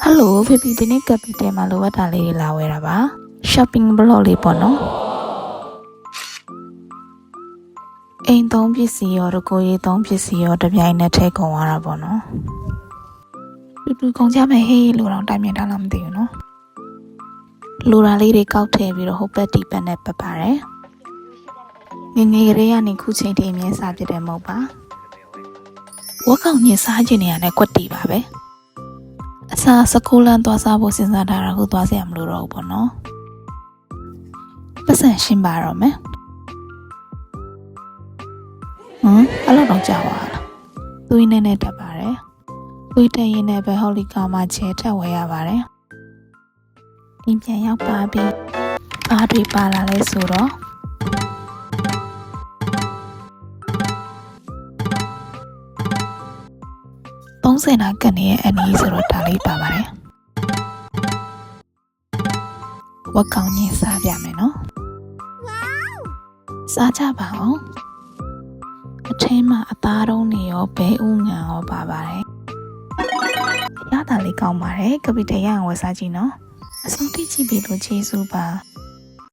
Hello ဖေဖေဒီနေ့ကပီတယ်မှာလိုအပ်တာလေးတွေလာဝယ်တာပါ shopping blog လေးပေါ့နော်အိမ်သုံးပစ္စည်းရောကိုရေးသုံးပစ္စည်းရောတပြိုင်နက်ထည့်ကုန်သွားတာပေါ့နော်ပြပြကုန်ကြမယ်ဟေးလိုတော့တိုင်မြင်ထားလားမသိဘူးနော်လိုရာလေးတွေကောက်ထည့်ပြီးတော့ဟိုဘက်ဒီဘက်နဲ့ပတ်ပါတယ်ငငယ်ကလေးကနေခုချိန်ထိအမြဲစားဖြစ်တယ်မဟုတ်ပါဝက်ကောင်ညင်စားခြင်းနေရတဲ့ကွက်တီပါပဲအစားစကူလန်သွားစားဖို့စဉ်းစားထားတာကိုသွားစရာမလိုတော့ဘူးပေါ့နော်ပတ်စံရှင်းပါတော့မယ်အဲ့လိုတော့ကြာပါလားသွေးနဲ့တက်ပါတယ်သွေးတက်ရင်လည်းပဲဟော်လီကာမှာချဲထက်ဝယ်ရပါတယ်ဒီပြန်ရောက်ပါပြီအားတွေပါလာလဲဆိုတော့30နာကနေ့ရဲ့အနည်းဆိုတော့ဒါလေးပါပါတယ်ဝက်ကောင်ကြီးစားပြမယ်နော်စားကြပါအောင်အထင်းမှာအသားတုံးနေရောဘဲဥငံရောပါပါတယ်ရတာလေးကောင်းပါတယ်ကပီတယ်ရအောင်ဝယ်စားကြည့်နော်အဆုံးထိကြည့်ပြီးလို့ကျေးဇူးပါ